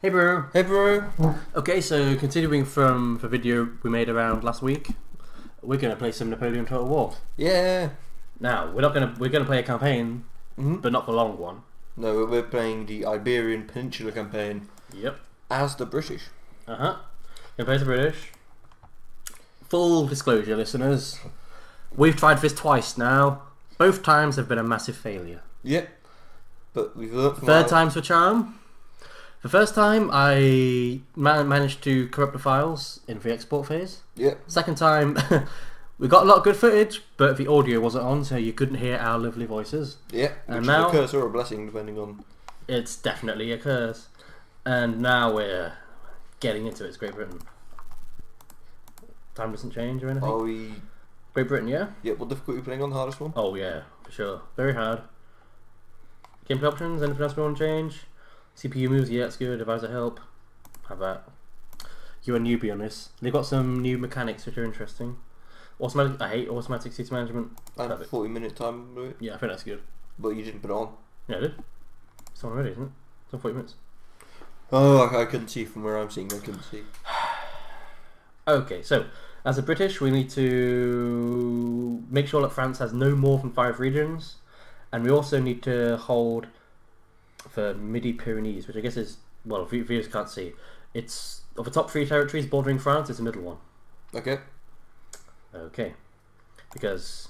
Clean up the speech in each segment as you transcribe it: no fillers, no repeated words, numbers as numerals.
Hey bro. Hey bro. Okay, so continuing from the video we made around last week, we're gonna play some Napoleon Total War. Yeah. Now we're gonna play a campaign, but not the long one. No, we're playing the Iberian Peninsula campaign. Yep. As the British. Gonna play the British. Full disclosure, listeners, we've tried this twice now. Both times have been a massive failure. Yep. But we've learned from Third time's the charm. The first time I managed to corrupt the files in the export phase. Yep. Second time, we got a lot of good footage, but the audio wasn't on, so you couldn't hear our lovely voices. Yeah. And which now is a curse or a blessing, depending on. It's definitely a curse. And now we're getting into it. It's Great Britain. Time doesn't change or anything. Are we? Great Britain, yeah. Yeah. What difficulty are you playing on? The hardest one? Oh yeah, for sure. Very hard. Gameplay options. Anything else we want to change? CPU moves, yeah, it's good. Advisor help, have that. You're a newbie on this. They've got some new mechanics which are interesting. Automatic, I hate automatic seat management. And 40-minute time limit. Yeah, I think that's good. But you didn't put it on. Yeah, I did. It's on already, isn't it? It's on 40 minutes. Oh, I couldn't see from where I'm seeing. I couldn't see. Okay, so as a British, we need to make sure that France has no more than 5 regions, and we also need to hold for Midi-Pyrenees, which I guess is, well, viewers can't see. It's, of the top 3 territories bordering France, it's the middle one. Okay. Okay. Because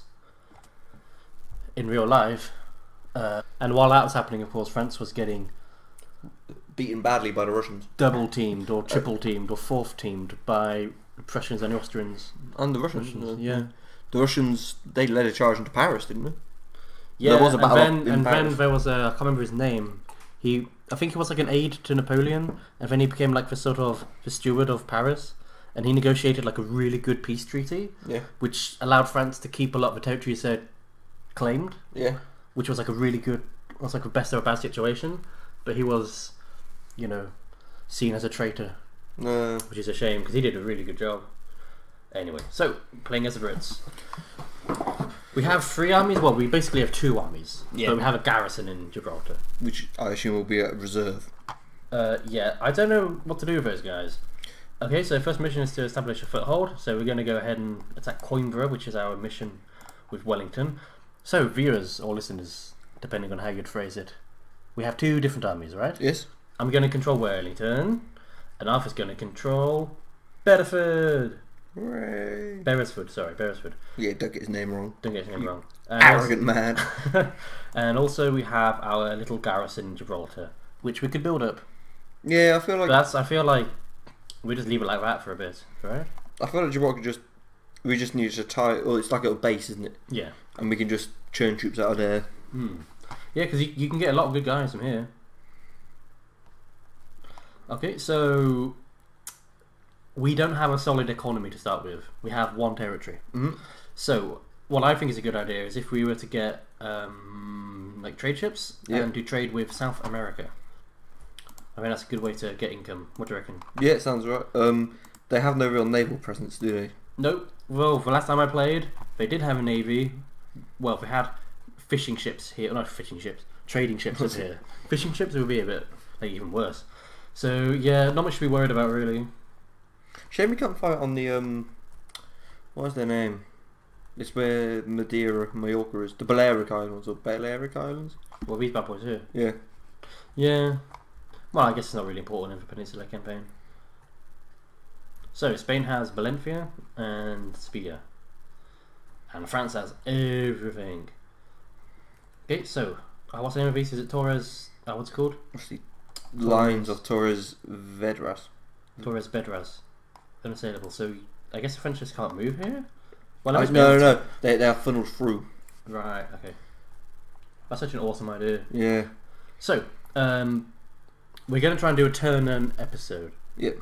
in real life, and while that was happening, of course, France was getting Beaten badly by the Russians. double teamed, or triple teamed, or fourth teamed by the Prussians and the Austrians. And the Russians. Yeah. The Russians, they led a charge into Paris, didn't they? Yeah, there was a battle and then there was I can't remember his name. I think he was like an aide to Napoleon, and then he became like the steward of Paris, and he negotiated like a really good peace treaty, which allowed France to keep a lot of the territories they claimed. Yeah. Which was like a really good, was like a best of a bad situation, but he was, seen as a traitor, which is a shame because he did a really good job. Anyway, so playing as the Brits. We have 3 armies. Well, we basically have 2 armies. Yeah. But we have a garrison in Gibraltar, which I assume will be a reserve. Yeah, I don't know what to do with those guys. Okay, so first mission is to establish a foothold. So we're going to go ahead and attack Coimbra, which is our mission with Wellington. So viewers or listeners, depending on how you'd phrase it, we have 2 different armies, right? Yes. I'm going to control Wellington, and Arthur's going to control Bedford. Hooray. Beresford, sorry, Beresford. Yeah, don't get his name wrong. Don't get his name wrong. Arrogant man. And also we have our little garrison in Gibraltar, which we could build up. Yeah, I feel like I feel like we just leave it like that for a bit, right? I feel like Gibraltar we just need to tie. Well, it's like a little base, isn't it? Yeah. And we can just churn troops out of there. Yeah, because you can get a lot of good guys from here. Okay, so we don't have a solid economy to start with. We have 1 territory. So what I think is a good idea is if we were to get like trade ships and do trade with South America. I mean, that's a good way to get income. What do you reckon? Yeah, it sounds right. They have no real naval presence, do they? Nope. Well, the last time I played, they did have a navy. Well, they had fishing ships here. Not fishing ships. Trading ships up here. Fishing ships would be a bit even worse. So yeah, not much to be worried about really. Shame we can't fight on the what is their name? It's where Mallorca is. The Balearic Islands or Balearic Islands. Well, these bad boys here. Yeah. Yeah. Well, I guess it's not really important in the Peninsular campaign. So Spain has Valencia and Sevilla, and France has everything. Okay, so what's the name of these? Is it Torres? What's it called? What's the lines of Torres Vedras? Torres Vedras. Unassailable. So I guess the French just can't move here. Well, no. They are funneled through. Right. Okay. That's such an awesome idea. Yeah. So we're going to try and do a turn episode. Yep.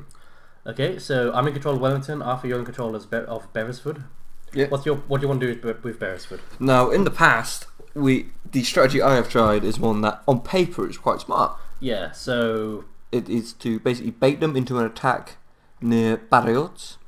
Okay. So I'm in control of Wellington. Arthur, you're in control of Beresford. Yeah. What do you want to do with Beresford? Now, in the past, the strategy I have tried is one that, on paper, is quite smart. Yeah. So it is to basically bait them into an attack near Badajoz.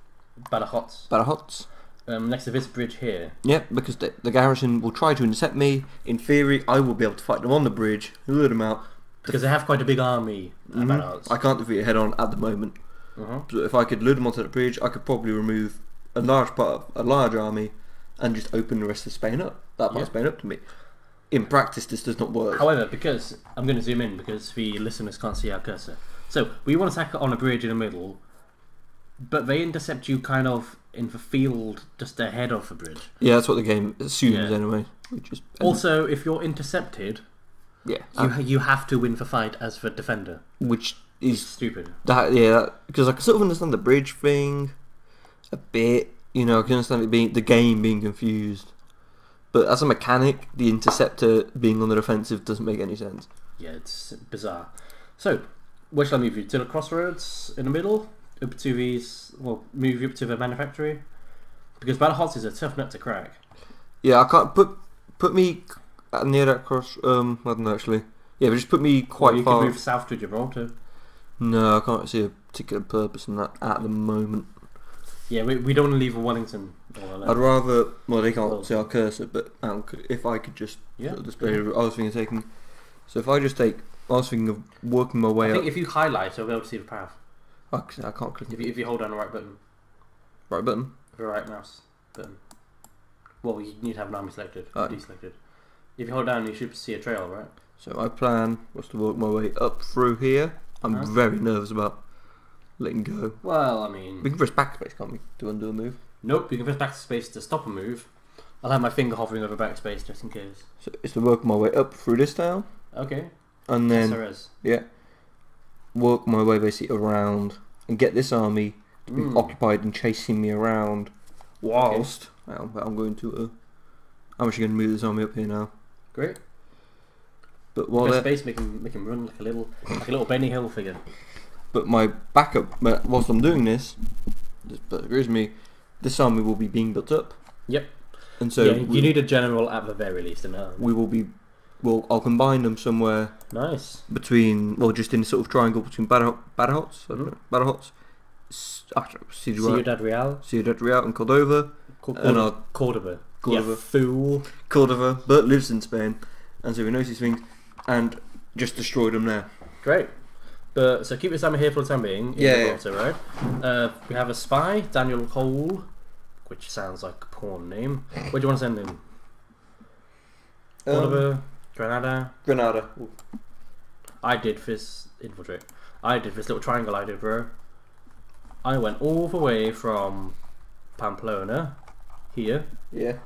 Next to this bridge here. Yep, because the garrison will try to intercept me. In theory, I will be able to fight them on the bridge, lure them out, Because they have quite a big army. I can't defeat it head on at the moment. But if I could lure them onto the bridge, I could probably remove a large army and just open the rest of Spain up. That part of Spain up to me. In practice, this does not work. However, because I'm going to zoom in because the listeners can't see our cursor. So we want to attack on a bridge in the middle, but they intercept you kind of in the field just ahead of the bridge. Yeah, that's what the game assumes anyway. Which is also, if you're intercepted, you have to win the fight as the defender, which is stupid. Because I can sort of understand the bridge thing a bit. You know, I can understand the game being confused, but as a mechanic, the interceptor being on the defensive doesn't make any sense. Yeah, it's bizarre. So, where shall I move you? To the crossroads in the middle, up to these. Well, move you up to the manufactory, because Battle Hots is a tough nut to crack. Yeah, I can't put me near that cross. I don't know actually. Yeah, but just put me quite you far. You can move south to Gibraltar. No, I can't see a particular purpose in that at the moment. Yeah, we don't want to leave Wellington. I'd rather. Well, they can't see our cursor, but if I could just sort of display. I was thinking of taking. So if I just take. I was thinking of working my way up. I think if you highlight, you'll be able to see the path. I can't click. If you hold down the right button. Right button. The right mouse button. Well, you need to have an army selected. Deselected. If you hold down, you should see a trail, right? So my plan was to work my way up through here. I'm very nervous about letting go. Well, I mean... We can press backspace, can't we, to undo a move? Nope, you can press backspace to stop a move. I'll have my finger hovering over backspace just in case. So it's to work my way up through this town. Okay. And then... work my way basically around and get this army to be occupied and chasing me around whilst... Okay. I'm going to... I'm actually going to move this army up here now. Great. But while space make him run like a little Benny Hill figure. But my backup, whilst I'm doing this, but agrees with me, this army will be being built up. Yep. And so you need a general at the very least in that. We will be. Well, I'll combine them somewhere. Nice. Between just in a sort of triangle between Battle Hots, Ciudad Real, and Cordova. Cordova. Yeah, fool. Cordova, but lives in Spain, and so we notice these things, and just destroyed them there. Great. But so keep this army here for the time being. Right. We have a spy, Daniel Cole, which sounds like a porn name. Where do you want to send him? Cordova, Granada. Ooh. I did this infiltrate. I did this little triangle I did, bro. I went all the way from Pamplona here. Yeah.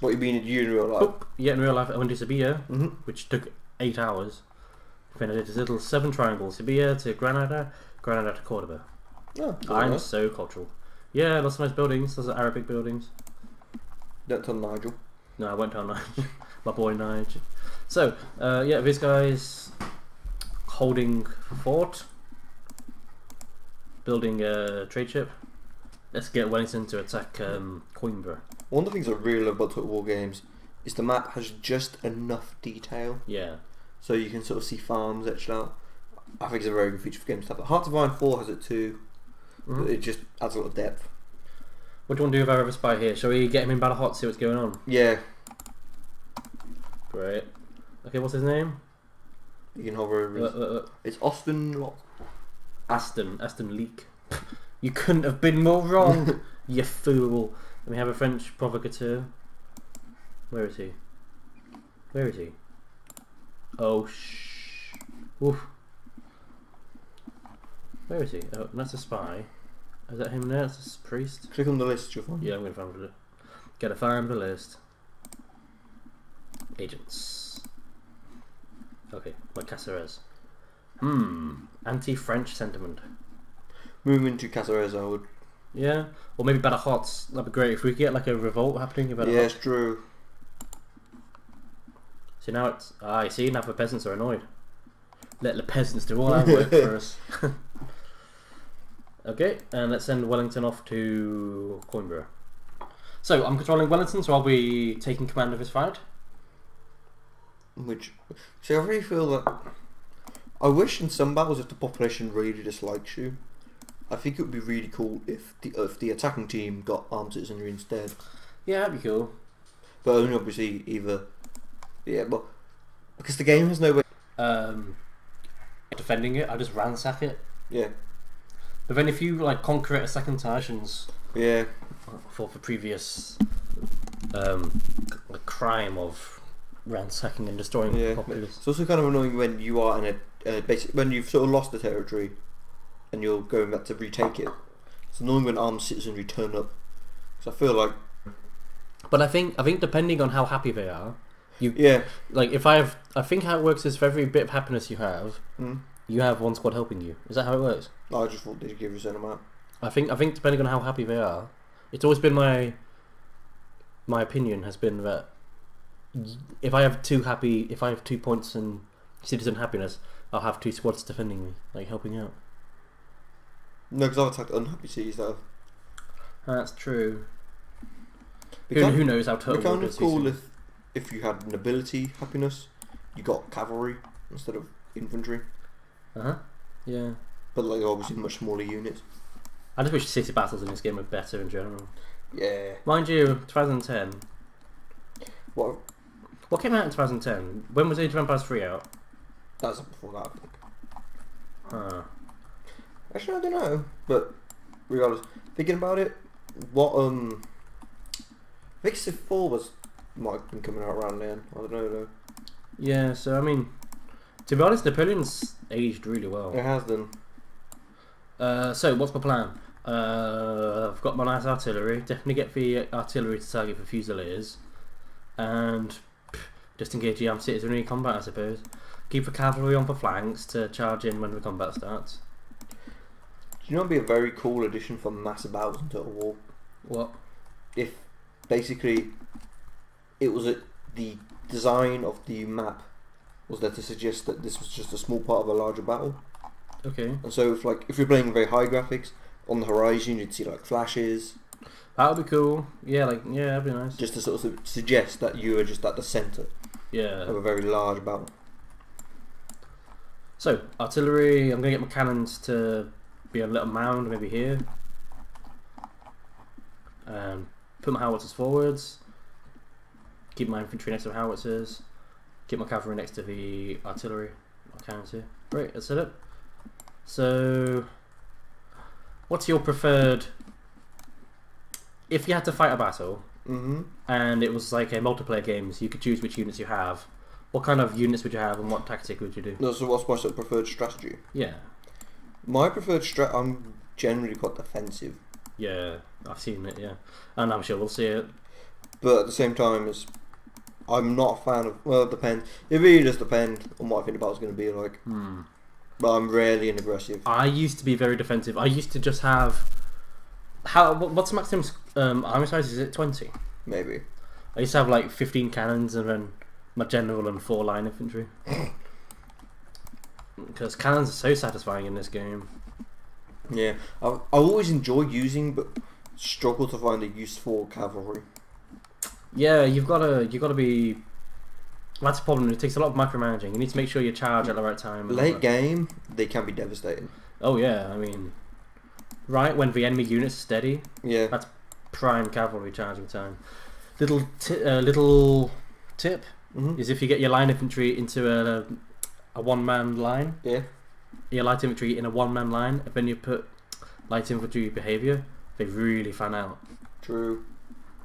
What you mean in real life? Oh, yeah, in real life I went to Sevilla, which took 8 hours. Then I did this little 7 triangles: Sevilla to Granada, Granada to Cordova. Oh, I'm so cultural. Yeah, lots of nice buildings. Lots of Arabic buildings. Don't tell Nigel. No, I won't tell Nigel. My boy Nigel. So, this guy's holding fort, building a trade ship. Let's get Wellington to attack Coimbra. One of the things I really love about Total War games is the map has just enough detail. Yeah. So you can sort of see farms etched out. I think it's a very good feature for games to have. Heart of Iron 4 has it too. But it just adds a lot of depth. What do you want to do with our other spy here? Shall we get him in Battle Hot, see what's going on? Yeah. Great. Okay, what's his name? You can hover over it's Austin Lock. Aston Leak. You couldn't have been more wrong, you fool. And we have a French provocateur. Where is he? Where is he? Oh, Oof. Where is he? Oh, that's a spy. Is that him there? That's a priest? Click on the list, you'll find. Yeah, I'm going to find it. Gotta find the list. Agents. Okay, my Caceres. Anti-French sentiment. Moving to Caceres, I would. Yeah, or maybe Battle Hots. That'd be great if we could get like a revolt happening. Yeah, it's true. See now it's see now the peasants are annoyed. Let the peasants do all our work for us. Okay, and let's send Wellington off to Coimbra. So I'm controlling Wellington, so I'll be taking command of his fight. See, I really feel that. I wish in some battles if the population really dislikes you, I think it would be really cool if the attacking team got armed citizenry instead. Yeah, that'd be cool. But only obviously either. Yeah, but because the game has no way. defending it. I just ransack it. Yeah. But then if you like conquer it a second time, yeah, for the previous crime of ransacking and destroying the populace. It's also kind of annoying when you are in a when you've sort of lost the territory and you're going back to retake it. It's annoying when armed citizenry turn up. Because I feel like. But I think depending on how happy they are, like I think how it works is for every bit of happiness you have, you have one squad helping you. Is that how it works? I just thought they'd give you a certain amount. I think depending on how happy they are, it's always been my opinion has been that if I have 2 points in citizen happiness, I'll have 2 squads defending me, like helping out. No, because I've attacked unhappy cities though. That's true. Who knows how total? It'd be kind of cool if you had nobility happiness, you got cavalry instead of infantry. Yeah. But like obviously much smaller units. I just wish city battles in this game were better in general. Yeah. Mind you, 2010. What came out in 2010? When was Age of Empires 3 out? That was before that, I think. Actually, I don't know. But regardless, thinking about it, I think Civ 4 might have been coming out around then. I don't know though. Yeah, so I mean, to be honest, Napoleon's aged really well. It has done. So what's my plan? I've got my nice artillery. Definitely get the artillery to target for Fusiliers, and just engage the armed citizenry combat, I suppose. Keep the cavalry on the flanks to charge in when the combat starts. Do you know, it'd be a very cool addition for massive battles in Total War? What? If basically it was the design of the map was there to suggest that this was just a small part of a larger battle. Okay. And so if you're playing very high graphics, on the horizon you'd see like flashes. That would be cool. Yeah, that'd be nice. Just to sort of suggest that you are just at the centre. Yeah. Of a very large battle. So artillery. I'm gonna get my cannons to be a little mound, maybe here. Put my howitzers forwards. Keep my infantry next to the howitzers. Keep my cavalry next to the artillery. My cannons here. Right, that's it. So, what's your preferred? If you had to fight a battle, and it was like a multiplayer game, so you could choose which units you have. What kind of units would you have, and what tactic would you do? No, so what's my sort of preferred strategy? Yeah. My preferred I'm generally quite defensive. Yeah, I've seen it. Yeah, and I'm sure we'll see it. But at the same time, I'm not a fan of. Well, it depends. It really does depend on what I think the battle's going to be like. But I'm rarely an aggressive. I used to be very defensive. I used to just have. What's the maximum army size? Is it 20? Maybe. I used to have like 15 cannons and then my general and 4 line infantry. Because cannons are so satisfying in this game. Yeah, I always enjoy using, but struggle to find a use for cavalry. Yeah, you've got to be. That's a problem. It takes a lot of micromanaging. You need to make sure you charge at the right time. Late game, they can be devastating. Oh yeah, I mean, right when the enemy unit's steady. Yeah. That's prime cavalry charging time. Little tip is if you get your line infantry into a one-man line. Yeah. Your light infantry in a one-man line, and then you put light infantry behaviour, they really fan out. True.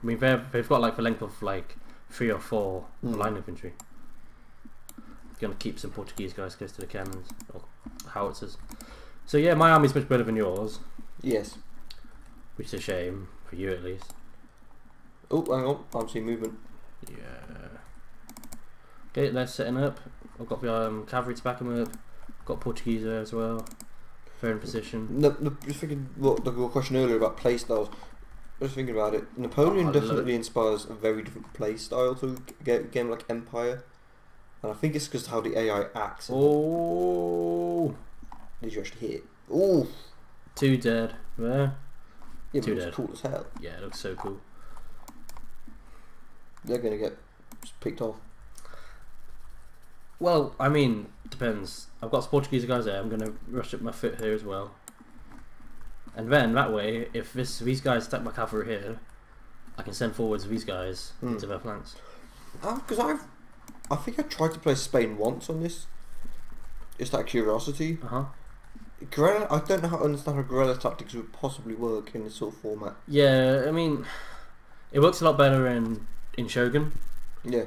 I mean, they've got like the length of like 3 or 4 line infantry. Gonna keep some Portuguese guys close to the cannons or howitzers. So yeah, my army's much better than yours. Yes. Which is a shame for you at least. Oh, hang on, I'm seeing movement. Yeah. Okay, they're setting up. I've got the cavalry to back them up. Got Portuguese there as well. They're in position. No, just thinking what the question earlier about play styles. I was thinking about it. Napoleon definitely inspires a very different play style to a game like Empire, and I think it's because how the AI acts. Oh! Did you actually hit? Oh! 2 dead. There. Yeah, 2 but dead. It's cool as hell. Yeah, it looks so cool. They're gonna get picked off. Well, I mean, depends. I've got Portuguese guys there. I'm going to rush up my foot here as well. And then, that way, if these guys attack my cavalry here, I can send forwards these guys into their flanks. Because I think I tried to play Spain once on this, Just out of curiosity. Uh-huh. Guerrilla, I don't know how to understand how guerrilla tactics would possibly work in this sort of format. Yeah, I mean, it works a lot better in Shogun. Yeah.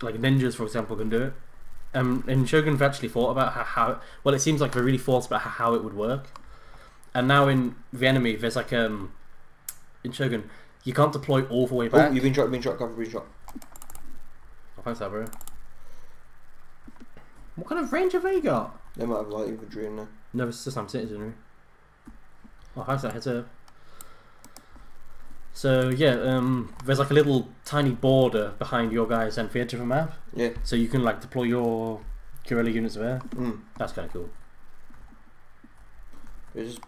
Like ninjas, for example, can do it. In Shogun, we've actually thought about how well, it seems like we really thought about how it would work. And now in the enemy, there's like in Shogun, you can't deploy all the way back. Oh, you've been shot, cover, been shot. Oh, thanks, that, bro. What kind of range have they got? They might have light infantry in there. No, it's just some citizenry. Oh, thanks, that hits her. So yeah, there's like a little tiny border behind your guys' and theatre of the map. Yeah. So you can like deploy your guerrilla units there. That's kind of cool. It's just,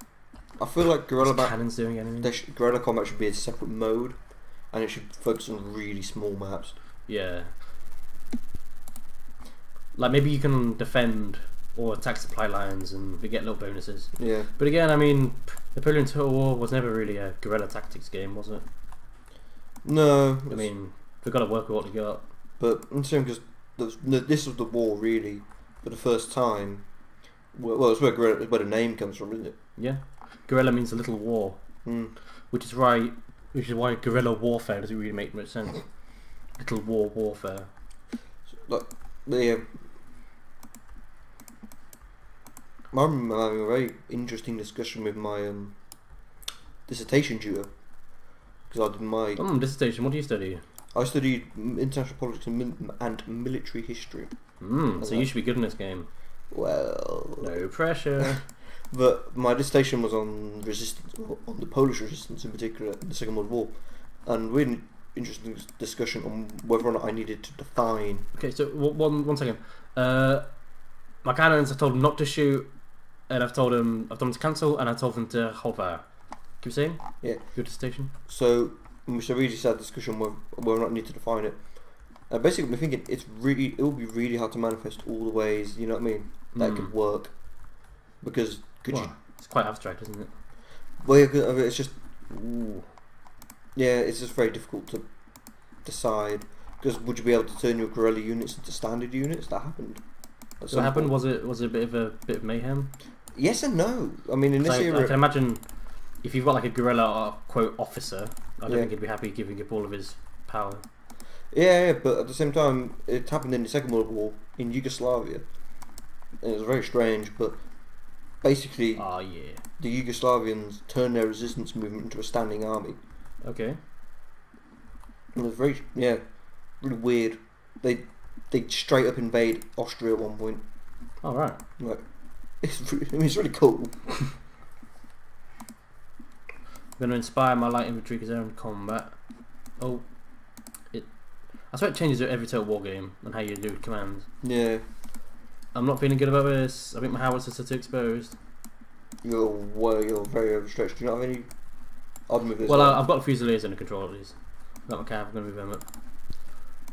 I feel like guerrilla cannons doing anything. Guerrilla combat should be a separate mode, and it should focus on really small maps. Yeah. Like maybe you can defend or attack supply lines and we get little bonuses. Yeah. But again, I mean, Napoleon Total War was never really a guerrilla tactics game, was it? No. I mean, they've got to work with what they got. But I'm saying because this was the war really for the first time. Well, it's where the name comes from, isn't it? Yeah. Guerrilla means a little war, which is why guerrilla warfare doesn't really make much sense. Little warfare. Like I remember having a very interesting discussion with my dissertation tutor because I did my dissertation. What do you study? I studied international politics and military history. So you should be good in this game. Well, no pressure. But my dissertation was on resistance, on the Polish resistance in particular, in the Second World War, and we had an interesting discussion on whether or not I needed to define. Okay, so one second. My cannons, I told them not to shoot, and I've told them to cancel, and I told them to hold fire. Keep saying? Yeah. Your dissertation. So we had a really sad discussion whether or not I need to define it. Basically, we're thinking it will be really hard to manifest all the ways, you know what I mean, that could work. Because it's quite abstract, isn't it? Well, yeah, it's just it's just very difficult to decide. Because would you be able to turn your guerrilla units into standard units? That happened. So what happened? Was it a bit of mayhem? Yes and no. I mean, in this era, I can imagine if you've got like a guerrilla quote officer, I don't think he'd be happy giving up all of his power. Yeah, but at the same time, it happened in the Second World War in Yugoslavia, and it was very strange. But basically, the Yugoslavians turned their resistance movement into a standing army. Okay. It was very really weird. They straight up invade Austria at one point. Oh right. Like, it's really cool. I'm going to inspire my light infantry because they're in combat. Oh, I swear it changes every Total War game and how you do commands. Yeah. I'm not feeling good about this. I think my howitzers are too exposed. You're very overstretched. Do you not have any odd movers? Well, I've got Fusiliers under control of these. I've got my cav, I'm going to move them up.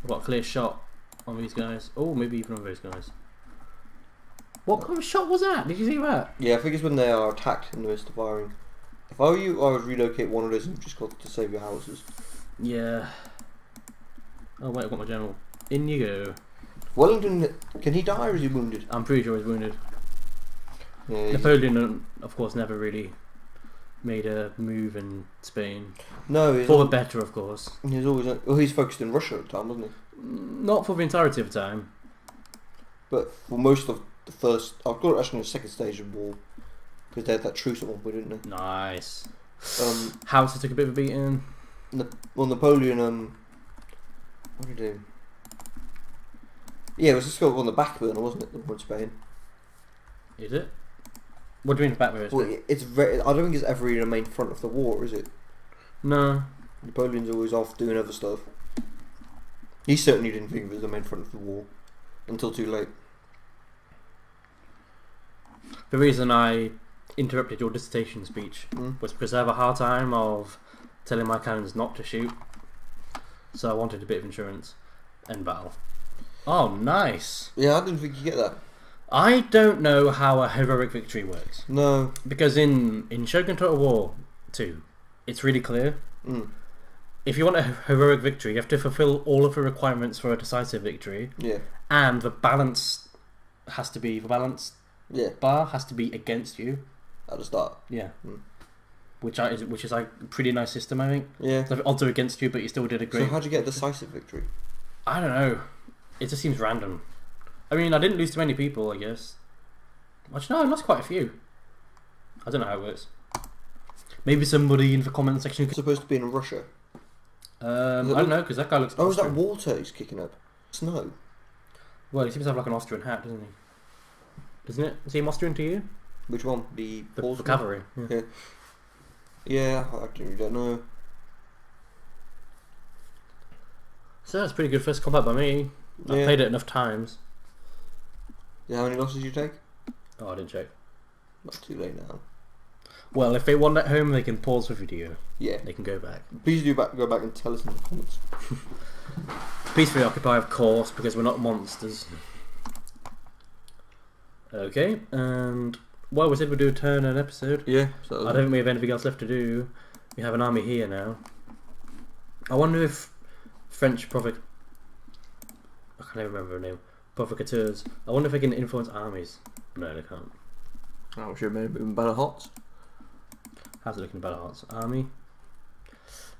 I've got a clear shot on these guys. Oh, maybe even on those guys. What kind of shot was that? Did you see that? Yeah, I think it's when they are attacked in the midst of firing. If I were you, I would relocate one of those and just got to save your howitzers. Yeah. Oh wait, I've got my general. In you go. Wellington, can he die or is he wounded? I'm pretty sure he's wounded. Yeah, Napoleon, of course, never really made a move in Spain. No, for the better, of course. He's always he's focused in Russia at the time, wasn't he? Not for the entirety of the time. But for most of the first, I've got it actually in the second stage of war because they had that truce at one point, didn't they? Nice. Howitzer took a bit of a beating. Napoleon. What did he do? Yeah, it was just on the back burner, wasn't it? In Spain. Is it? What do you mean back burner? Well, it's very. I don't think it's ever in the main front of the war, is it? No. Napoleon's always off doing other stuff. He certainly didn't think it was the main front of the war until too late. The reason I interrupted your dissertation speech was because I have a hard time of telling my cannons not to shoot. So I wanted a bit of insurance in battle. Oh, nice. Yeah, I didn't think you get that. I don't know how a heroic victory works. No. Because in Shogun Total War 2, it's really clear. If you want a heroic victory, you have to fulfill all of the requirements for a decisive victory. Yeah. And the balance has to be for balance. Yeah. Bar has to be against you at the start. Yeah. Which is like a pretty nice system, I think. Yeah. So odds are against you, but you still did a great. So how'd you get a decisive victory? I don't know. It just seems random. I mean, I didn't lose to many people, I guess. Actually, no, I lost quite a few. I don't know how it works. Maybe somebody in the comment section. It's supposed to be in Russia. I don't know, because that guy looks. Oh, is that water he's kicking up? Snow. Well, he seems to have like an Austrian hat, doesn't he? Isn't it? Is he Austrian to you? Which one? The cavalry. Yeah. Yeah, I actually don't know. So that's pretty good first combat by me. Yeah. I've played it enough times. Yeah, how many losses did you take? Oh, I didn't check. Not too late now. Well, if they want at home, they can pause the video. Yeah. They can go back. Please do go back and tell us in the comments. Peacefully occupy, of course, because we're not monsters. Okay, and well, we said we'd do a turn an episode. Yeah. I don't think we have anything else left to do. We have an army here now. I wonder if French I can't even remember her name. Provocateurs. I wonder if they can influence armies. No, they can't. I'm sure maybe in Battle Hots. How's it looking in Battle Hots? Army.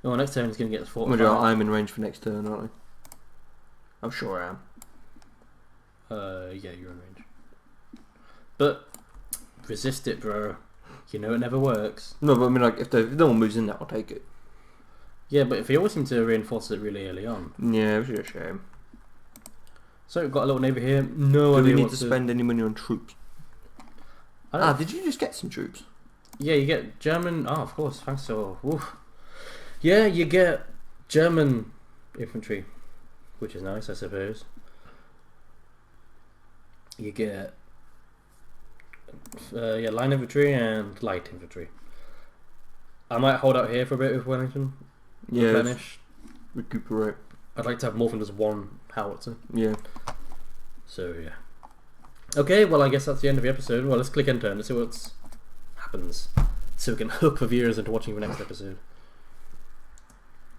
Oh, next turn is going to get us 45. I'm in range for next turn, aren't I? I'm sure I am. Yeah, you're in range. But resist it, bro. You know it never works. No, but I mean, like, if no one moves in that, I'll take it. Yeah, but if they always seem to reinforce it really early on. Yeah, which is a shame. So we've got a little neighbour here. No idea. Do we need to spend any money on troops? Did you just get some troops? Yeah, you get German. Oh, of course. Thanks so. Oof. Yeah, you get German infantry, which is nice, I suppose. You get line infantry and light infantry. I might hold out here for a bit with Wellington. Yeah. Replenish. Recuperate. I'd like to have more than just one howitzer. Yeah. So yeah. Okay, well I guess that's the end of the episode. Well, let's click enter and let's see what happens, so we can hook the viewers into watching the next episode.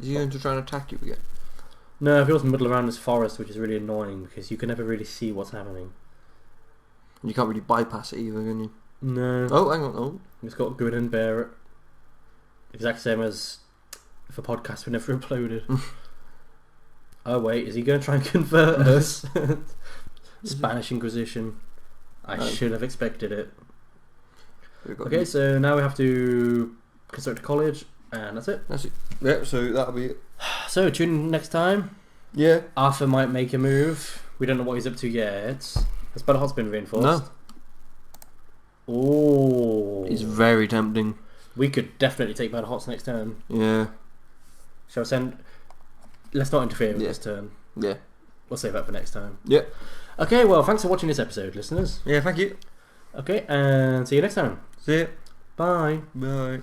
Is he going to try and attack you again? No, if he was middle around this forest, which is really annoying because you can never really see what's happening. You can't really bypass it either, can you? No. Oh, hang on. Oh. He's got good and bear it. Exact same as if a podcast were never uploaded. Oh wait, is he going to try and convert us? Spanish Inquisition. I should have expected it. Okay, so now we have to construct a college, and that's it. That's it. Yeah, so that'll be it. So tune in next time. Yeah. Arthur might make a move. We don't know what he's up to yet. Has Battle Hot's been reinforced? No. Oh. It's very tempting. We could definitely take Battle Hots next turn. Yeah. Shall I send... Let's not interfere with this turn. Yeah. We'll save that for next time. Yeah. Okay, well, thanks for watching this episode, listeners. Yeah, thank you. Okay, and see you next time. See you. Bye. Bye.